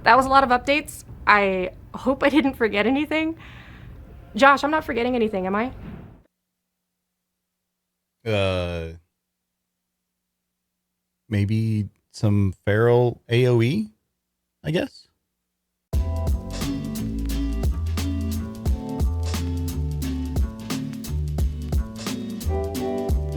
That was a lot of updates. I hope I didn't forget anything. Josh, I'm not forgetting anything, am I? Uh, Maybe some feral AoE, I guess.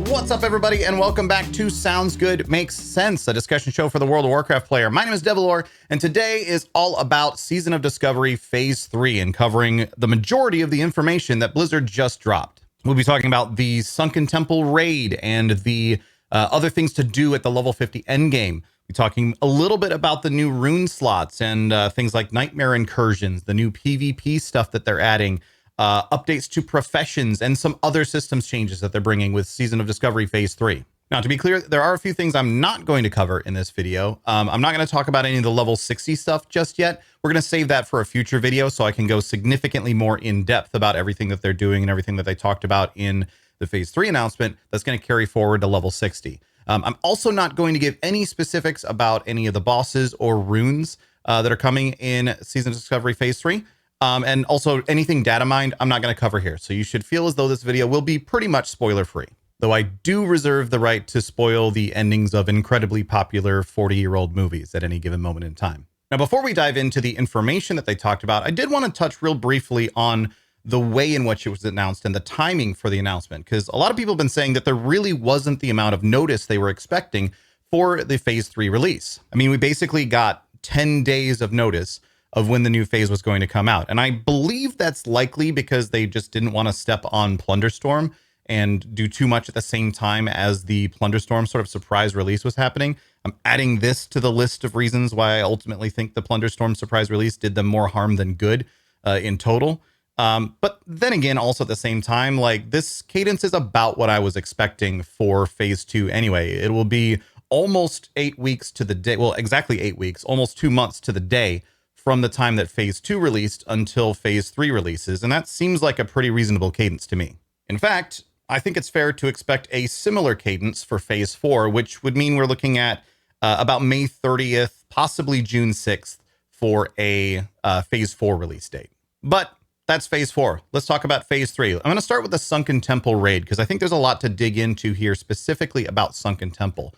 What's up, everybody, and welcome back to Sounds Good Makes Sense, a discussion show for the World of Warcraft player. My name is Devilor, and today is all about Season of Discovery Phase 3 and covering the majority of the information that Blizzard just dropped. We'll be talking about the Sunken Temple raid and the other things to do at the level 50 endgame. We'll be talking a little bit about the new rune slots and things like Nightmare Incursions, the new PvP stuff that they're adding, updates to professions, and some other systems changes that they're bringing with Season of Discovery Phase 3. Now, to be clear, there are a few things I'm not going to cover in this video. I'm not going to talk about any of the level 60 stuff just yet. We're going to save that for a future video so I can go significantly more in depth about everything that they're doing and everything that they talked about in the Phase 3 announcement that's going to carry forward to level 60. I'm also not going to give any specifics about any of the bosses or runes that are coming in Season of Discovery Phase 3. And also anything data mined, I'm not going to cover here. So you should feel as though this video will be pretty much spoiler free, though I do reserve the right to spoil the endings of incredibly popular 40-year-old movies at any given moment in time. Now, before we dive into the information that they talked about, I did want to touch real briefly on the way in which it was announced and the timing for the announcement, because a lot of people have been saying that there really wasn't the amount of notice they were expecting for the Phase 3 release. I mean, we basically got 10 days of notice of when the new phase was going to come out. And I believe that's likely because they just didn't want to step on Plunderstorm and do too much at the same time as the Plunderstorm sort of surprise release was happening. I'm adding this to the list of reasons why I ultimately think the Plunderstorm surprise release did them more harm than good in total. But then again, also at the same time, like, this cadence is about what I was expecting for Phase 2 anyway. It will be almost 8 weeks to the day. Well, exactly 8 weeks, almost 2 months to the day from the time that Phase 2 released until Phase 3 releases, and that seems like a pretty reasonable cadence to me. In fact, I think it's fair to expect a similar cadence for Phase 4, which would mean we're looking at about May 30th, possibly June 6th for a Phase 4 release date. But that's Phase 4. Let's talk about Phase 3. I'm going to start with the Sunken Temple raid, because I think there's a lot to dig into here specifically about Sunken Temple.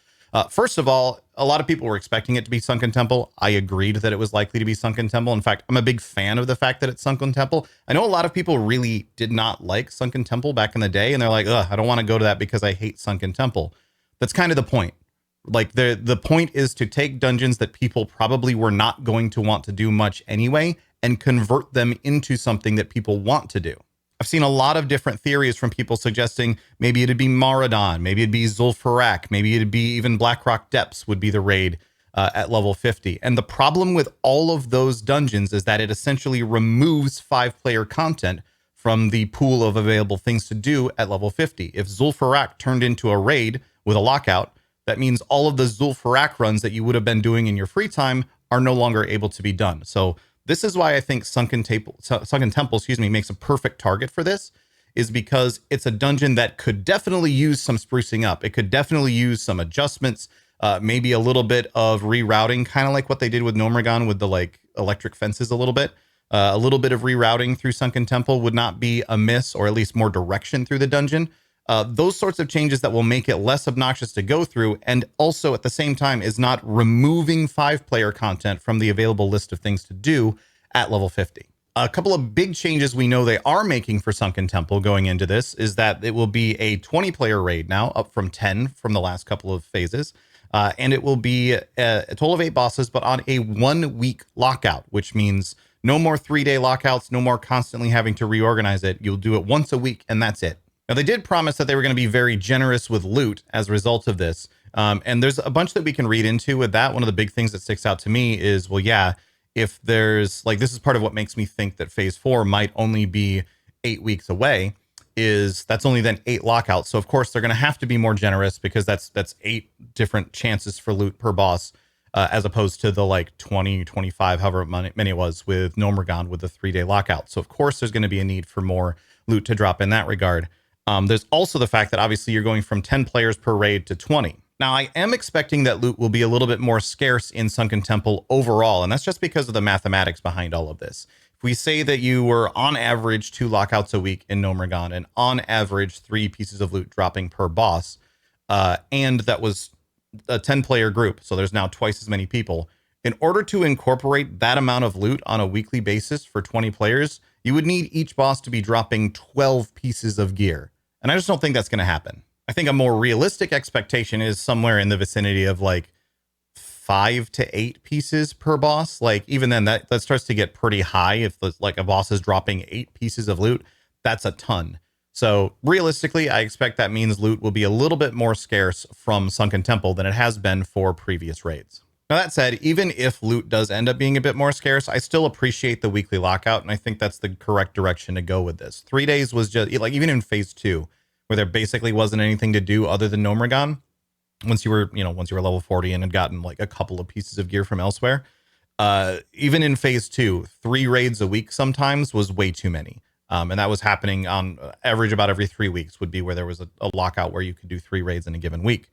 First of all, a lot of people were expecting it to be Sunken Temple. I agreed that it was likely to be Sunken Temple. In fact, I'm a big fan of the fact that it's Sunken Temple. I know a lot of people really did not like Sunken Temple back in the day, and they're like, ugh, I don't want to go to that because I hate Sunken Temple. That's kind of the point. Like, the point is to take dungeons that people probably were not going to want to do much anyway and convert them into something that people want to do. I've seen a lot of different theories from people suggesting maybe it'd be Maraudon, maybe it'd be Zul'Farrak, maybe it'd be even Blackrock Depths would be the raid at level 50. And the problem with all of those dungeons is that it essentially removes 5-player content from the pool of available things to do at level 50. If Zul'Farrak turned into a raid with a lockout, that means all of the Zul'Farrak runs that you would have been doing in your free time are no longer able to be done. So this is why I think Sunken Temple, makes a perfect target for this, is because it's a dungeon that could definitely use some sprucing up. It could definitely use some adjustments, maybe a little bit of rerouting, kind of like what they did with Gnomeregan with the like electric fences a little bit. A little bit of rerouting through Sunken Temple would not be amiss, or at least more direction through the dungeon. Those sorts of changes that will make it less obnoxious to go through, and also at the same time is not removing 5-player content from the available list of things to do at level 50. A couple of big changes we know they are making for Sunken Temple going into this is that it will be a 20-player raid now, up from 10 from the last couple of phases. And it will be a total of 8 bosses, but on a 1-week lockout, which means no more 3-day lockouts, no more constantly having to reorganize it. You'll do it once a week, and that's it. Now, they did promise that they were going to be very generous with loot as a result of this. And there's a bunch that we can read into with that. One of the big things that sticks out to me is, well, yeah, if there's like, this is part of what makes me think that Phase 4 might only be 8 weeks away, is that's only then 8 lockouts. So of course they're going to have to be more generous, because that's 8 different chances for loot per boss, as opposed to the like 20, 25, however many it was with Gnomeregan with the 3-day lockout. So of course there's going to be a need for more loot to drop in that regard. There's also the fact that obviously you're going from 10 players per raid to 20. Now, I am expecting that loot will be a little bit more scarce in Sunken Temple overall, and that's just because of the mathematics behind all of this. If we say that you were on average 2 lockouts a week in Nomergon and on average 3 pieces of loot dropping per boss, and that was a 10-player group, so there's now twice as many people. In order to incorporate that amount of loot on a weekly basis for 20 players, you would need each boss to be dropping 12 pieces of gear. And I just don't think that's going to happen. I think a more realistic expectation is somewhere in the vicinity of like 5 to 8 pieces per boss. Like even then that starts to get pretty high. If like a boss is dropping 8 pieces of loot, that's a ton. So realistically, I expect that means loot will be a little bit more scarce from Sunken Temple than it has been for previous raids. Now that said, even if loot does end up being a bit more scarce, I still appreciate the weekly lockout, and I think that's the correct direction to go with this. 3 days was just like, even in phase 2, where there basically wasn't anything to do other than Nomergon, once you were level 40 and had gotten like a couple of pieces of gear from elsewhere, even in phase 2, 3 raids a week sometimes was way too many. And that was happening on average about every 3 weeks would be where there was a lockout where you could do 3 raids in a given week.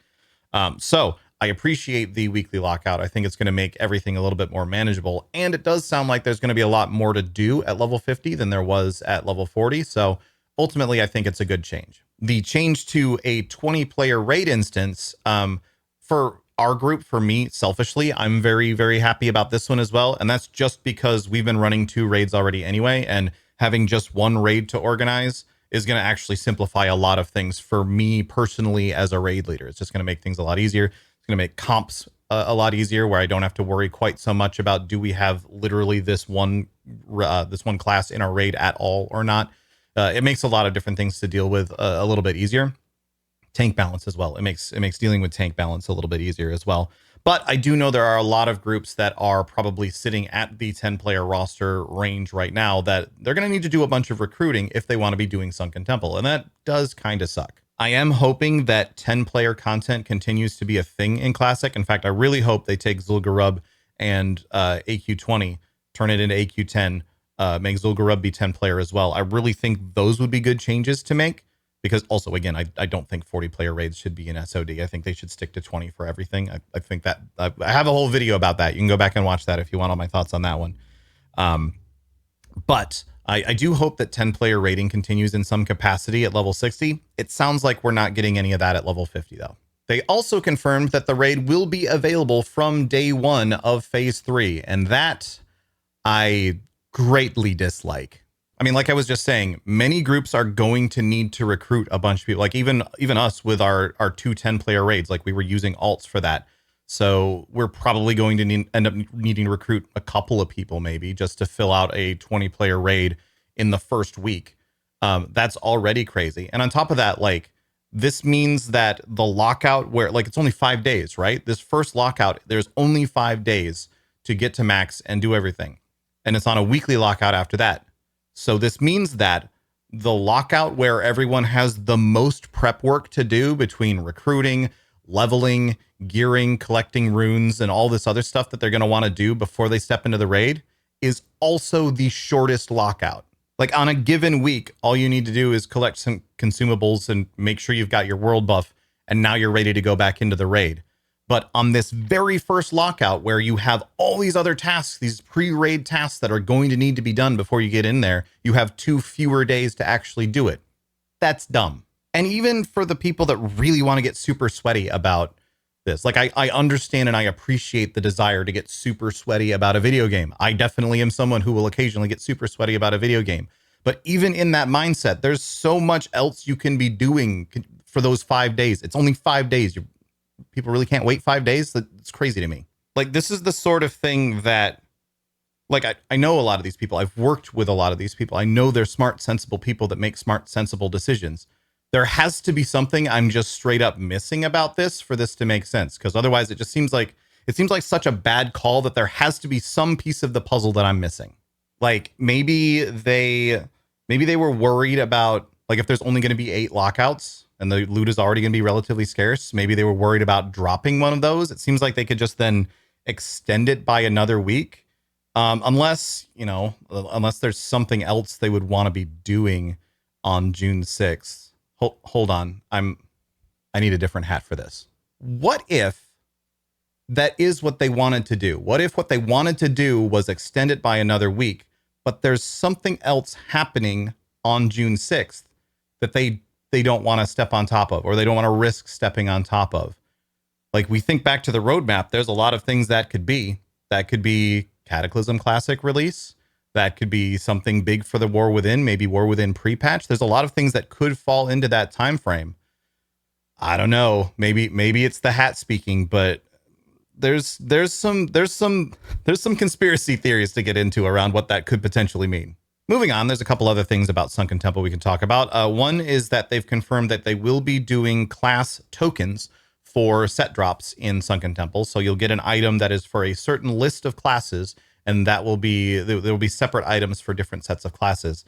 So I appreciate the weekly lockout. I think it's going to make everything a little bit more manageable. And it does sound like there's going to be a lot more to do at level 50 than there was at level 40. So ultimately, I think it's a good change. The change to a 20-player raid instance, for our group, for me, selfishly, I'm very, very happy about this one as well. And that's just because we've been running 2 raids already anyway. And having just 1 raid to organize is going to actually simplify a lot of things for me personally as a raid leader. It's just going to make things a lot easier. It's going to make comps a lot easier, where I don't have to worry quite so much about, do we have literally this one class in our raid at all or not? It makes a lot of different things to deal with a little bit easier. Tank balance as well. It makes dealing with tank balance a little bit easier as well. But I do know there are a lot of groups that are probably sitting at the 10-player roster range right now that they're going to need to do a bunch of recruiting if they want to be doing Sunken Temple. And that does kind of suck. I am hoping that 10-player content continues to be a thing in Classic. In fact, I really hope they take Zul'Gurub and AQ20, turn it into AQ10, make Zul'Gurub be 10-player as well. I really think those would be good changes to make. Because also, again, I don't think 40-player raids should be an SOD. I think they should stick to 20 for everything. I think that I have a whole video about that. You can go back and watch that if you want all my thoughts on that one. But I do hope that 10-player raiding continues in some capacity at level 60. It sounds like we're not getting any of that at level 50, though. They also confirmed that the raid will be available from day 1 of phase 3, and that I greatly dislike. I mean, like I was just saying, many groups are going to need to recruit a bunch of people. Like even us with our 2 10-player raids, like we were using alts for that. So we're probably going to end up needing to recruit a couple of people maybe just to fill out a 20-player raid in the first week. That's already crazy. And on top of that, like this means that the lockout where like it's only 5 days, right? This first lockout, there's only 5 days to get to max and do everything. And it's on a weekly lockout after that. So this means that the lockout where everyone has the most prep work to do between recruiting, leveling, gearing, collecting runes, and all this other stuff that they're going to want to do before they step into the raid is also the shortest lockout. Like on a given week, all you need to do is collect some consumables and make sure you've got your world buff, and now you're ready to go back into the raid. But on this very first lockout where you have all these other tasks, these pre-raid tasks that are going to need to be done before you get in there, you have 2 fewer days to actually do it. That's dumb. And even for the people that really want to get super sweaty about this, like I understand and I appreciate the desire to get super sweaty about a video game. I definitely am someone who will occasionally get super sweaty about a video game. But even in that mindset, there's so much else you can be doing for those 5 days. It's only 5 days. People really can't wait 5 days. That's crazy to me. Like, this is the sort of thing that, like, I know a lot of these people. I've worked with a lot of these people. I know they're smart, sensible people that make smart, sensible decisions. There has to be something I'm just straight up missing about this for this to make sense. Because otherwise it just seems like such a bad call that there has to be some piece of the puzzle that I'm missing. Like maybe they were worried about, like, if there's only going to be 8 lockouts, and the loot is already going to be relatively scarce. Maybe they were worried about dropping one of those. It seems like they could just then extend it by another week. Unless there's something else they would want to be doing on June 6th. Hold on. I need a different hat for this. what if that is what they wanted to do? What if what they wanted to do was extend it by another week, but there's something else happening on June 6th that they don't want to step on top of, or they don't want to risk stepping on top of? Like, we think back to the roadmap, there's a lot of things that could be. That could be Cataclysm Classic release. That could be something big for the War Within, maybe War Within pre-patch. There's a lot of things that could fall into that time frame. I don't know. Maybe it's the hat speaking, but there's some conspiracy theories to get into around what that could potentially mean. Moving on, there's a couple other things about Sunken Temple we can talk about. One is that they've confirmed that they will be doing class tokens for set drops in Sunken Temple. So you'll get an item that is for a certain list of classes, and that will be, there will be separate items for different sets of classes.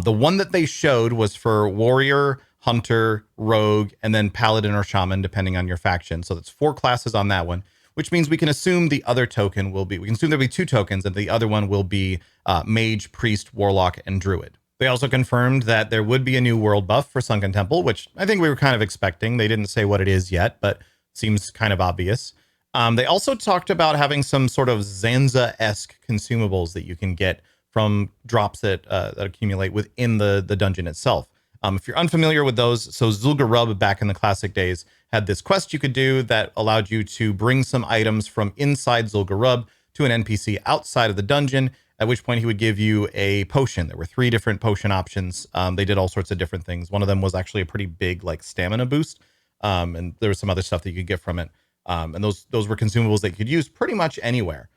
The one that they showed was for Warrior, Hunter, Rogue, and then Paladin or Shaman, depending on your faction. So that's 4 classes on that one, which means we can assume the other token will be, we can assume there'll be 2 tokens, and the other one will be Mage, Priest, Warlock, and Druid. They also confirmed that there would be a new world buff for Sunken Temple, which I think we were kind of expecting. They didn't say what it is yet, but seems kind of obvious. They also talked about having some sort of Zanza-esque consumables that you can get from drops that accumulate within the dungeon itself. If you're unfamiliar with those, so Zul'Gurub back in the classic days had this quest you could do that allowed you to bring some items from inside Zul'Gurub to an NPC outside of the dungeon, at which point he would give you a potion. There were 3 different potion options. They did all sorts of different things. One of them was actually a pretty big like stamina boost. And there was some other stuff that you could get from it. And those were consumables that you could use pretty much anywhere.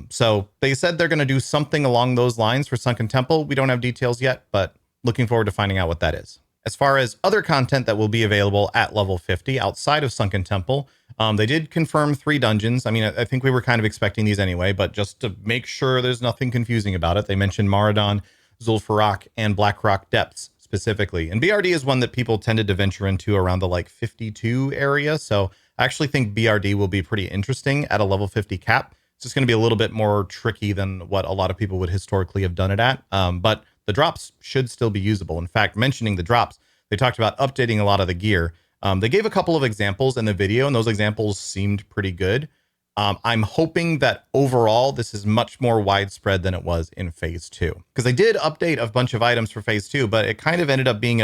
So they said they're going to do something along those lines for Sunken Temple. We don't have details yet, but looking forward to finding out what that is. As far as other content that will be available at level 50 outside of Sunken Temple, they did confirm 3 dungeons. I mean, I think we were kind of expecting these anyway, but just to make sure there's nothing confusing about it, they mentioned Maradon, Zul'Farrak, and Blackrock Depths specifically. And BRD is one that people tended to venture into around the like 52 area. So I actually think BRD will be pretty interesting at a level 50 cap. It's just going to be a little bit more tricky than what a lot of people would historically have done it at. But the drops should still be usable. In fact, mentioning the drops, they talked about updating a lot of the gear. They gave a couple of examples in the video, and those examples seemed pretty good. I'm hoping that overall this is much more widespread than it was in phase 2, because they did update a bunch of items for phase 2, but it kind of ended up being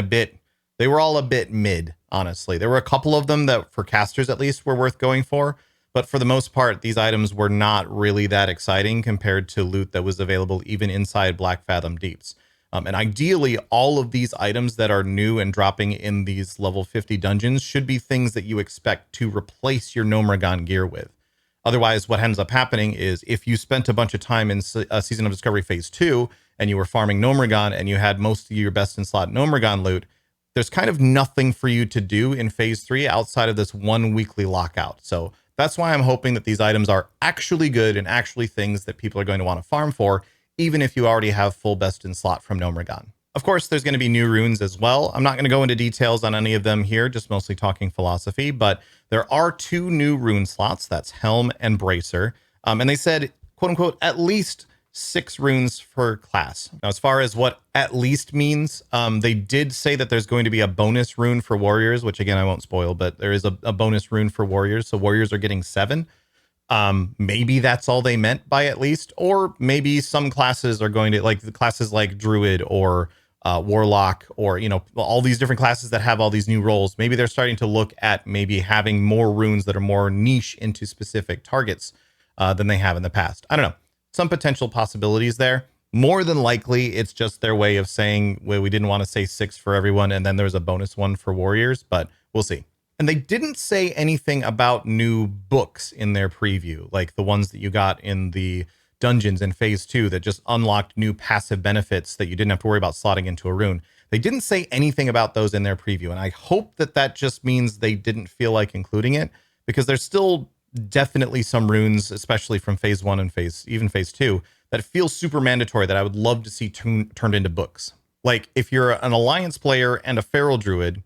they were all a bit mid, honestly. There were a couple of them that for casters at least were worth going for, but for the most part, these items were not really that exciting compared to loot that was available even inside Black Fathom Deeps. And ideally, all of these items that are new and dropping in these level 50 dungeons should be things that you expect to replace your Gnomeregan gear with. Otherwise, what ends up happening is if you spent a bunch of time in Season of Discovery Phase 2 and you were farming Gnomeregan and you had most of your best in slot Gnomeregan loot, there's kind of nothing for you to do in Phase 3 outside of this one weekly lockout. So that's why I'm hoping that these items are actually good and actually things that people are going to want to farm for, even if you already have full best in slot from Gnomeregan. Of course, there's going to be new runes as well. I'm not going to go into details on any of them here, just mostly talking philosophy, but there are 2 new rune slots. That's Helm and Bracer. And they said, quote unquote, at least 6 runes per class. Now, as far as what at least means, they did say that there's going to be a bonus rune for warriors, which again, I won't spoil, but there is a bonus rune for warriors. So warriors are getting 7. Maybe that's all they meant by at least, or maybe some classes are going to, like the classes like Druid or Warlock, or, you know, all these different classes that have all these new roles. Maybe they're starting to look at maybe having more runes that are more niche into specific targets than they have in the past. I don't know. Some potential possibilities there. More than likely, it's just their way of saying, well, we didn't want to say 6 for everyone, and then there's a bonus one for warriors, but we'll see. And they didn't say anything about new books in their preview, like the ones that you got in the dungeons in phase 2 that just unlocked new passive benefits that you didn't have to worry about slotting into a rune. They didn't say anything about those in their preview. And I hope that that just means they didn't feel like including it, because there's still definitely some runes, especially from phase 1 and even phase 2, that feel super mandatory that I would love to see turned into books. Like if you're an Alliance player and a Feral Druid,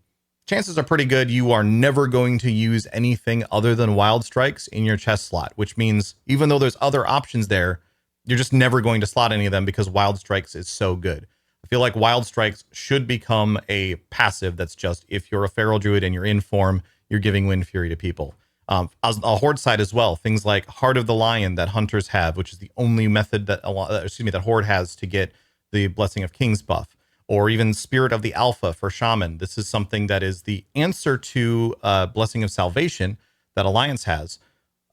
chances are pretty good you are never going to use anything other than Wild Strikes in your chest slot, which means even though there's other options there, you're just never going to slot any of them because Wild Strikes is so good. I feel like Wild Strikes should become a passive that's just, if you're a Feral Druid and you're in form, you're giving Wind Fury to people. As a horde side as well, things like Heart of the Lion that hunters have, which is the only method that that horde has to get the Blessing of Kings buff, or even Spirit of the Alpha for Shaman. This is something that is the answer to Blessing of Salvation that Alliance has.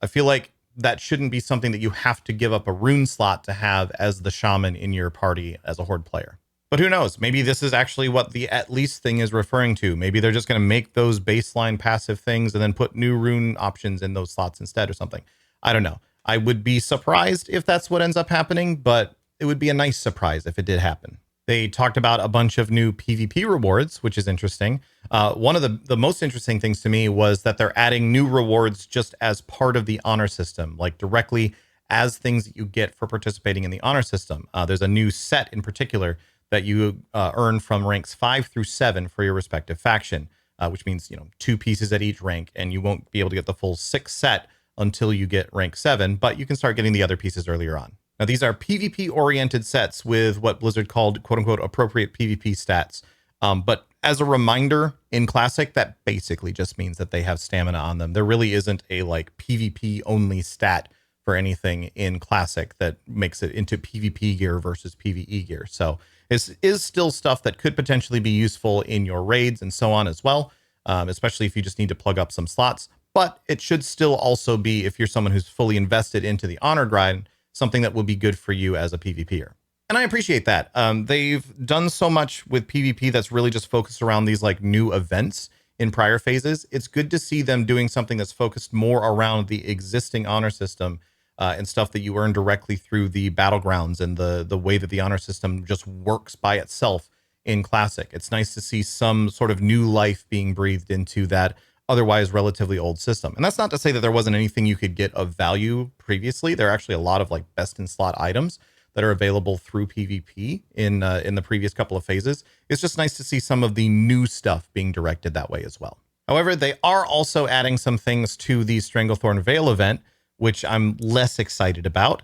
I feel like that shouldn't be something that you have to give up a rune slot to have as the Shaman in your party as a horde player. But who knows? Maybe this is actually what the at least thing is referring to. Maybe they're just going to make those baseline passive things and then put new rune options in those slots instead or something. I don't know. I would be surprised if that's what ends up happening, but it would be a nice surprise if it did happen. They talked about a bunch of new PvP rewards, which is interesting. One of the most interesting things to me was that they're adding new rewards just as part of the honor system, like directly as things that you get for participating in the honor system. There's a new set in particular that you earn from ranks 5 through 7 for your respective faction, which means 2 pieces at each rank, and you won't be able to get the full 6 set until you get rank 7, but you can start getting the other pieces earlier on. Now, these are PvP oriented sets with what Blizzard called quote unquote appropriate PvP stats. But as a reminder, in Classic, that basically just means that they have stamina on them. There really isn't a like PvP only stat for anything in Classic that makes it into PvP gear versus PvE gear. So this is still stuff that could potentially be useful in your raids and so on as well, especially if you just need to plug up some slots. But it should still also be, if you're someone who's fully invested into the honor grind, something that will be good for you as a PvPer. And I appreciate that. They've done so much with PvP that's really just focused around these like new events in prior phases. It's good to see them doing something that's focused more around the existing honor system and stuff that you earn directly through the battlegrounds and the way that the honor system just works by itself in Classic. It's nice to see some sort of new life being breathed into that otherwise relatively old system. And that's not to say that there wasn't anything you could get of value previously. There are actually a lot of like best in slot items that are available through PvP in the previous couple of phases. It's just nice to see some of the new stuff being directed that way as well. However, they are also adding some things to the Stranglethorn Vale event, which I'm less excited about.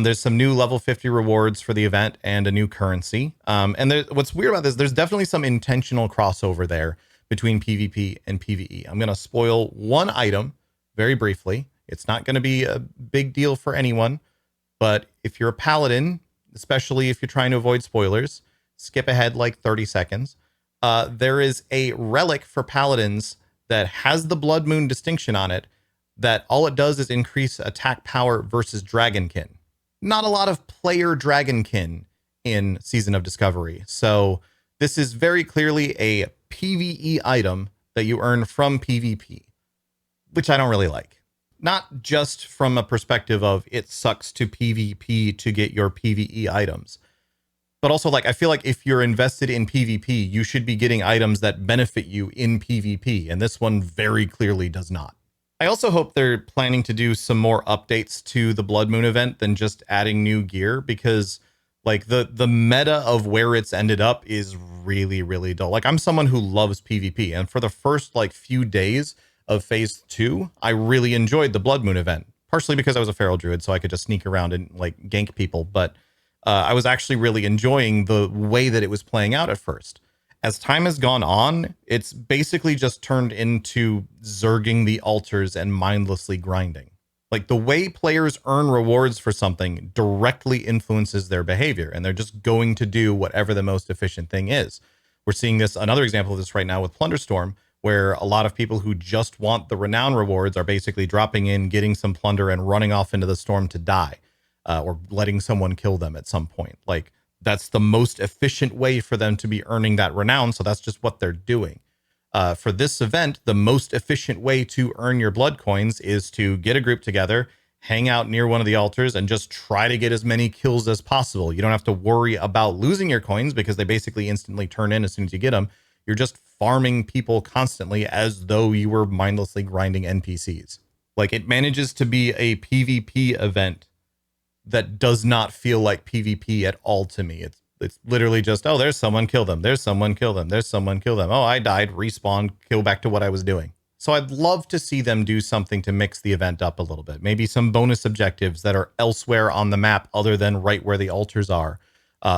There's some new level 50 rewards for the event and a new currency. What's weird about this, there's definitely some intentional crossover there between PvP and PvE. I'm going to spoil one item very briefly. It's not going to be a big deal for anyone, but if you're a paladin, especially if you're trying to avoid spoilers, skip ahead like 30 seconds. There is a relic for paladins that has the Blood Moon distinction on it, that all it does is increase attack power versus Dragonkin. Not a lot of player Dragonkin in Season of Discovery. So this is very clearly a PvE item that you earn from PvP, which I don't really like. Not just from a perspective of it sucks to PvP to get your PvE items, but also like I feel like if you're invested in PvP, you should be getting items that benefit you in PvP, and this one very clearly does not. I also hope they're planning to do some more updates to the Blood Moon event than just adding new gear, because like the meta of where it's ended up is really, really dull. Like I'm someone who loves PvP, and for the first like few days of phase 2, I really enjoyed the Blood Moon event, partially because I was a feral druid, so I could just sneak around and like gank people. But I was actually really enjoying the way that it was playing out at first. As time has gone on, it's basically just turned into zerging the altars and mindlessly grinding. Like the way players earn rewards for something directly influences their behavior, and they're just going to do whatever the most efficient thing is. We're seeing another example of this right now with Plunderstorm, where a lot of people who just want the renown rewards are basically dropping in, getting some plunder, and running off into the storm to die, or letting someone kill them at some point. Like that's the most efficient way for them to be earning that renown, so that's just what they're doing. For this event, the most efficient way to earn your blood coins is to get a group together, hang out near one of the altars, and just try to get as many kills as possible. You don't have to worry about losing your coins because they basically instantly turn in as soon as you get them. You're just farming people constantly as though you were mindlessly grinding NPCs. Like it manages to be a PvP event that does not feel like PvP at all to me. It's literally just, oh, there's someone, kill them. There's someone, kill them. There's someone, kill them. Oh, I died, respawn, go back to what I was doing. So I'd love to see them do something to mix the event up a little bit. Maybe some bonus objectives that are elsewhere on the map other than right where the altars are.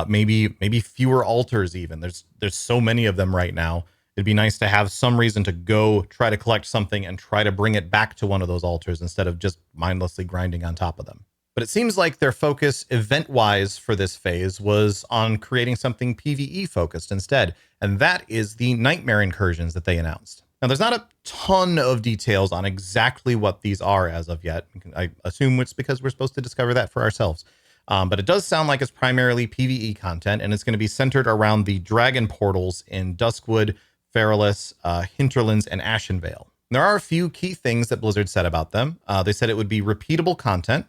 Maybe fewer altars even. There's so many of them right now. It'd be nice to have some reason to go try to collect something and try to bring it back to one of those altars instead of just mindlessly grinding on top of them. But it seems like their focus event-wise for this phase was on creating something PvE focused instead, and that is the Nightmare Incursions that they announced. Now, there's not a ton of details on exactly what these are as of yet. I assume it's because we're supposed to discover that for ourselves. But it does sound like it's primarily PvE content, and it's going to be centered around the dragon portals in Duskwood, Feralis, Hinterlands, and Ashenvale. There are a few key things that Blizzard said about them. They said it would be repeatable content.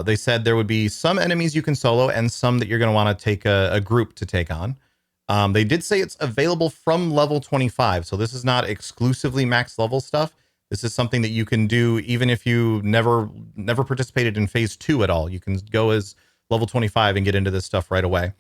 They said there would be some enemies you can solo and some that you're going to want to take a group to take on. They did say it's available from level 25, so this is not exclusively max level stuff. This is something that you can do even if you never participated in phase 2 at all. You can go as level 25 and get into this stuff right away.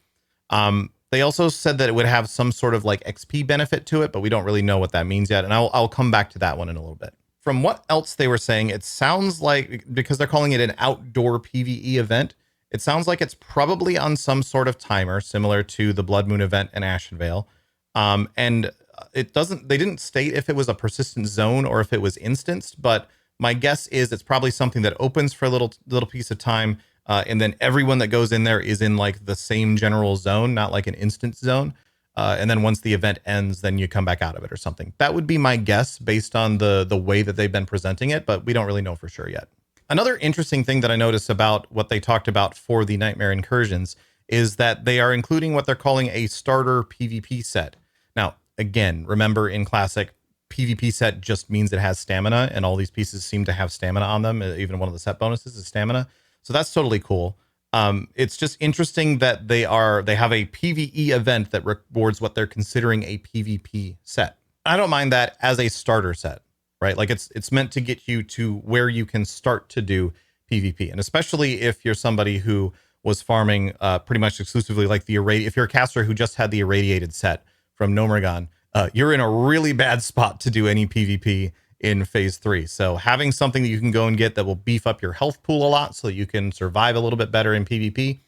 They also said that it would have some sort of like XP benefit to it, but we don't really know what that means yet, and I'll come back to that one in a little bit. From what else they were saying, it sounds like, because they're calling it an outdoor PvE event, it sounds like it's probably on some sort of timer similar to the Blood Moon event in Ashenvale. And they didn't state if it was a persistent zone or if it was instanced, but my guess is it's probably something that opens for a little piece of time. And then everyone that goes in there is in like the same general zone, not like an instance zone. And then once the event ends, then you come back out of it or something. That would be my guess based on the way that they've been presenting it, but we don't really know for sure yet. Another interesting thing that I noticed about what they talked about for the Nightmare Incursions is that they are including what they're calling a starter PvP set. Now, again, remember in Classic, PvP set just means it has stamina, and all these pieces seem to have stamina on them. Even one of the set bonuses is stamina. So that's totally cool. It's just interesting that they have a PvE event that rewards what they're considering a PvP set. I don't mind that as a starter set, right? Like it's meant to get you to where you can start to do PvP. And especially if you're somebody who was farming pretty much exclusively like if you're a caster who just had the irradiated set from Nomergon, you're in a really bad spot to do any PvP in phase 3. So having something that you can go and get that will beef up your health pool a lot so that you can survive a little bit better in PvP,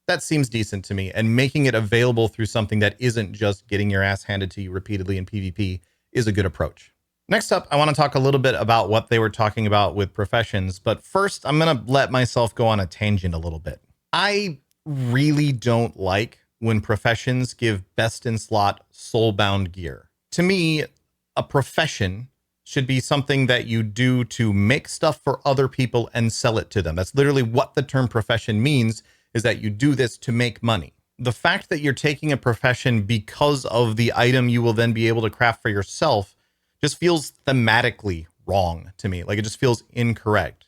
that seems decent to me. And making it available through something that isn't just getting your ass handed to you repeatedly in PvP is a good approach. Next up, I want to talk a little bit about what they were talking about with professions. But first, I'm going to let myself go on a tangent a little bit. I really don't like when professions give best in slot soulbound gear. To me, a profession should be something that you do to make stuff for other people and sell it to them. That's literally what the term profession means, is that you do this to make money. The fact that you're taking a profession because of the item you will then be able to craft for yourself just feels thematically wrong to me. Like it just feels incorrect.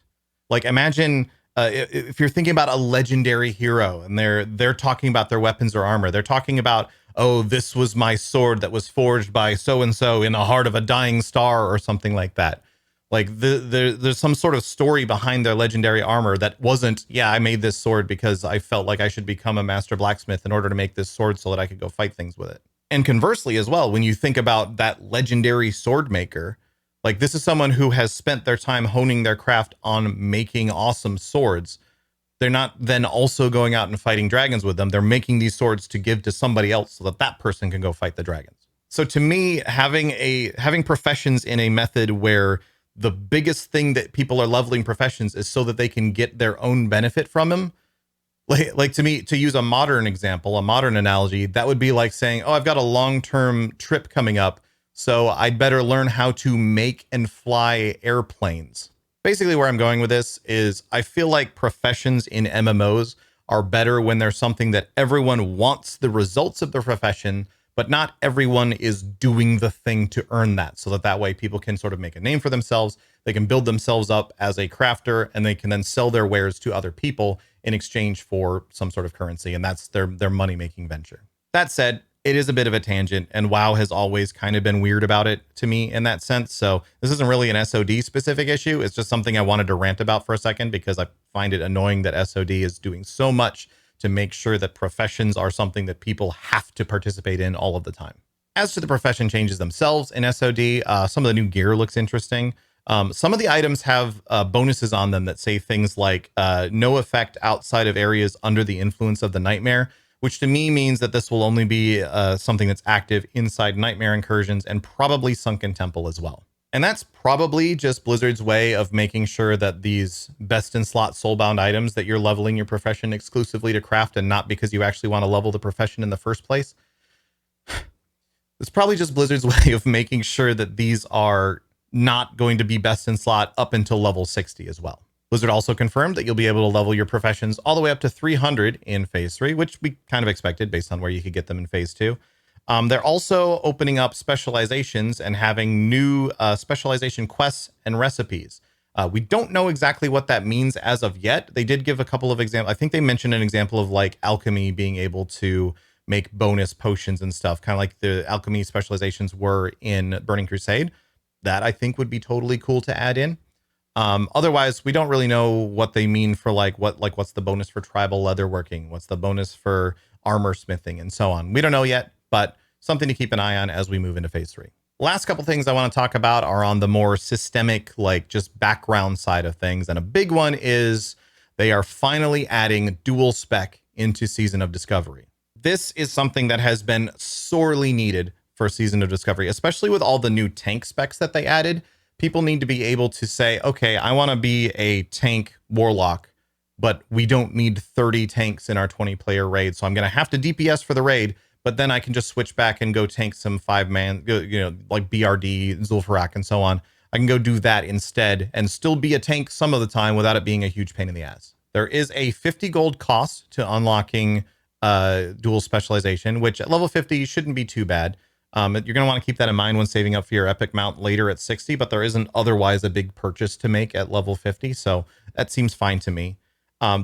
Like imagine if you're thinking about a legendary hero and they're talking about their weapons or armor, they're talking about, oh, this was my sword that was forged by so-and-so in the heart of a dying star or something like that. Like there's some sort of story behind their legendary armor that wasn't, yeah, I made this sword because I felt like I should become a master blacksmith in order to make this sword so that I could go fight things with it. And conversely as well, when you think about that legendary sword maker, like this is someone who has spent their time honing their craft on making awesome swords. They're not then also going out and fighting dragons with them. They're making these swords to give to somebody else so that that person can go fight the dragons. So to me, having professions in a method where the biggest thing that people are leveling professions is so that they can get their own benefit from them. Like to me, to use a modern example, a modern analogy, that would be like saying, oh, I've got a long-term trip coming up, so I'd better learn how to make and fly airplanes. Basically, where I'm going with this is I feel like professions in MMOs are better when there's something that everyone wants the results of the profession, but not everyone is doing the thing to earn that. So that way people can sort of make a name for themselves. They can build themselves up as a crafter, and they can then sell their wares to other people in exchange for some sort of currency. And that's their money-making venture. That said, it is a bit of a tangent, and WoW has always kind of been weird about it to me in that sense. So this isn't really an SOD specific issue. It's just something I wanted to rant about for a second because I find it annoying that SOD is doing so much to make sure that professions are something that people have to participate in all of the time. As to the profession changes themselves in SOD, some of the new gear looks interesting. Some of the items have bonuses on them that say things like no effect outside of areas under the influence of the nightmare, which to me means that this will only be something that's active inside Nightmare Incursions and probably Sunken Temple as well. And that's probably just Blizzard's way of making sure that these best in slot soulbound items that you're leveling your profession exclusively to craft and not because you actually want to level the profession in the first place. It's probably just Blizzard's way of making sure that these are not going to be best in slot up until level 60 as well. Blizzard also confirmed that you'll be able to level your professions all the way up to 300 in Phase 3, which we kind of expected based on where you could get them in Phase 2. They're also opening up specializations and having new specialization quests and recipes. We don't know exactly what that means as of yet. They did give a couple of examples. I think they mentioned an example of like alchemy being able to make bonus potions and stuff, kind of like the alchemy specializations were in Burning Crusade. That I think would be totally cool to add in. Otherwise, we don't really know what they mean for what's the bonus for tribal leatherworking, what's the bonus for armor smithing, and so on. We don't know yet, but something to keep an eye on as we move into Phase 3. Last couple things I want to talk about are on the more systemic, like just background side of things. And a big one is they are finally adding dual spec into Season of Discovery. This is something that has been sorely needed for Season of Discovery, especially with all the new tank specs that they added. People need to be able to say, okay, I want to be a tank warlock, but we don't need 30 tanks in our 20-player raid. So I'm going to have to DPS for the raid, but then I can just switch back and go tank some 5-man, like BRD, Zul'Farrak, and so on. I can go do that instead and still be a tank some of the time without it being a huge pain in the ass. There is a 50 gold cost to unlocking dual specialization, which at level 50 shouldn't be too bad. You're going to want to keep that in mind when saving up for your epic mount later at 60, but there isn't otherwise a big purchase to make at level 50, so that seems fine to me.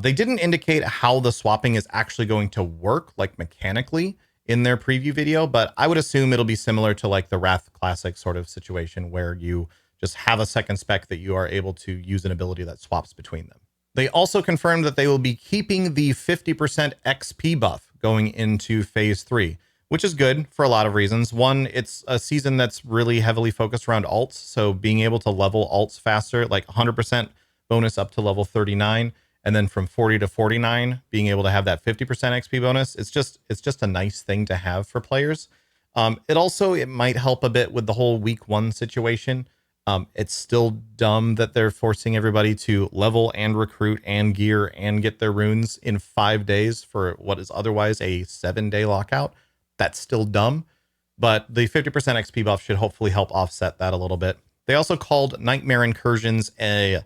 They didn't indicate how the swapping is actually going to work, like mechanically, in their preview video, but I would assume it'll be similar to like the Wrath Classic sort of situation where you just have a second spec that you are able to use an ability that swaps between them. They also confirmed that they will be keeping the 50% XP buff going into Phase 3. Which is good for a lot of reasons. One, it's a season that's really heavily focused around alts. So being able to level alts faster, like 100% bonus up to level 39, and then from 40 to 49, being able to have that 50% XP bonus, it's just a nice thing to have for players. It might help a bit with the whole week 1 situation. It's still dumb that they're forcing everybody to level and recruit and gear and get their runes in 5 days for what is otherwise a 7-day lockout. That's still dumb, but the 50% XP buff should hopefully help offset that a little bit. They also called Nightmare Incursions a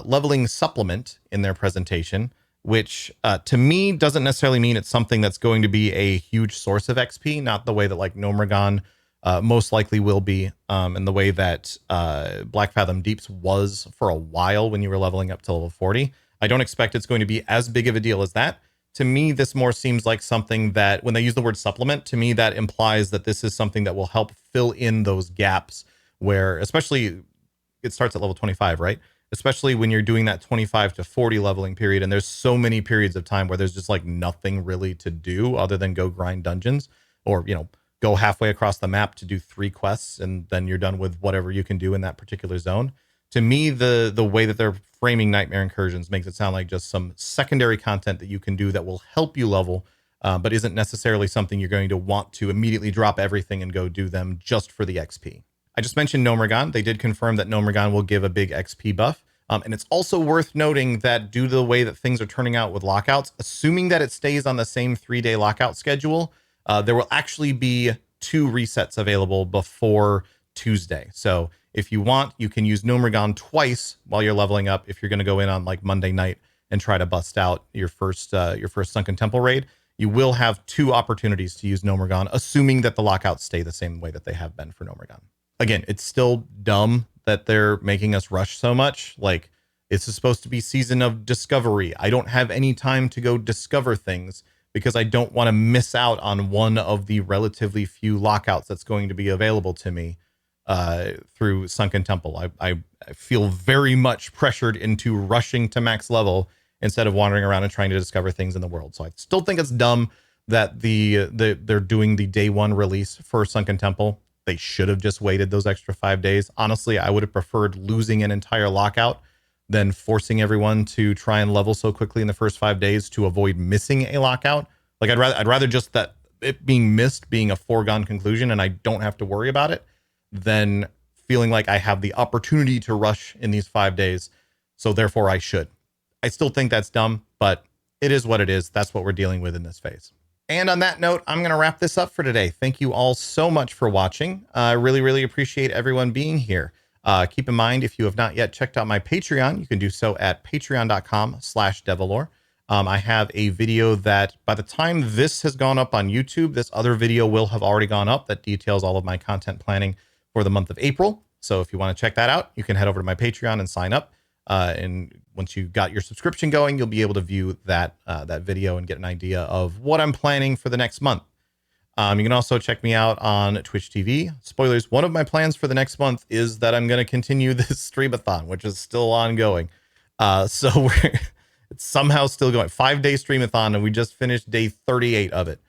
leveling supplement in their presentation, which to me doesn't necessarily mean it's something that's going to be a huge source of XP, not the way that like Gnomeregan most likely will be, and the way that Black Fathom Deeps was for a while when you were leveling up to level 40. I don't expect it's going to be as big of a deal as that. To me, this more seems like something that when they use the word supplement, to me, that implies that this is something that will help fill in those gaps where, especially it starts at level 25, right? Especially when you're doing that 25 to 40 leveling period. And there's so many periods of time where there's just like nothing really to do other than go grind dungeons or, go halfway across the map to do 3 quests. And then you're done with whatever you can do in that particular zone. To me, the way that they're framing Nightmare Incursions makes it sound like just some secondary content that you can do that will help you level, but isn't necessarily something you're going to want to immediately drop everything and go do them just for the XP. I just mentioned Gnomeregan. They did confirm that Gnomeregan will give a big XP buff. And it's also worth noting that due to the way that things are turning out with lockouts, assuming that it stays on the same 3-day lockout schedule, there will actually be 2 resets available before Tuesday. So if you want, you can use Gnomeregan twice while you're leveling up if you're going to go in on like Monday night and try to bust out your first Sunken Temple raid. You will have 2 opportunities to use Gnomeregan, assuming that the lockouts stay the same way that they have been for Gnomeregan. Again, it's still dumb that they're making us rush so much. Like, this is supposed to be Season of Discovery. I don't have any time to go discover things because I don't want to miss out on one of the relatively few lockouts that's going to be available to me through Sunken Temple. I feel very much pressured into rushing to max level instead of wandering around and trying to discover things in the world. So I still think it's dumb that they're doing the day 1 release for Sunken Temple. They should have just waited those extra 5 days. Honestly, I would have preferred losing an entire lockout than forcing everyone to try and level so quickly in the first 5 days to avoid missing a lockout. Like I'd rather just that it being missed being a foregone conclusion and I don't have to worry about it than feeling like I have the opportunity to rush in these 5 days. So therefore I should. I still think that's dumb, but it is what it is. That's what we're dealing with in this phase. And on that note, I'm going to wrap this up for today. Thank you all so much for watching. I really, really appreciate everyone being here. Keep in mind, if you have not yet checked out my Patreon, you can do so at patreon.com/Devilore. I have a video that by the time this has gone up on YouTube, this other video will have already gone up that details all of my content planning for the month of April. So if you want to check that out, you can head over to my Patreon and sign up. And once you got your subscription going, you'll be able to view that video and get an idea of what I'm planning for the next month. You can also check me out on Twitch TV. Spoilers, one of my plans for the next month is that I'm going to continue this streamathon, which is still ongoing. So it's somehow still going. 5-day streamathon, and we just finished day 38 of it,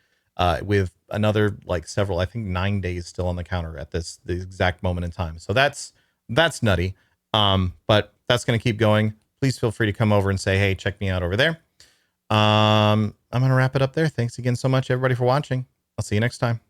with another like several, I think 9 days still on the counter at the exact moment in time. So that's nutty. But that's going to keep going. Please feel free to come over and say, hey, check me out over there. I'm going to wrap it up there. Thanks again so much, everybody, for watching. I'll see you next time.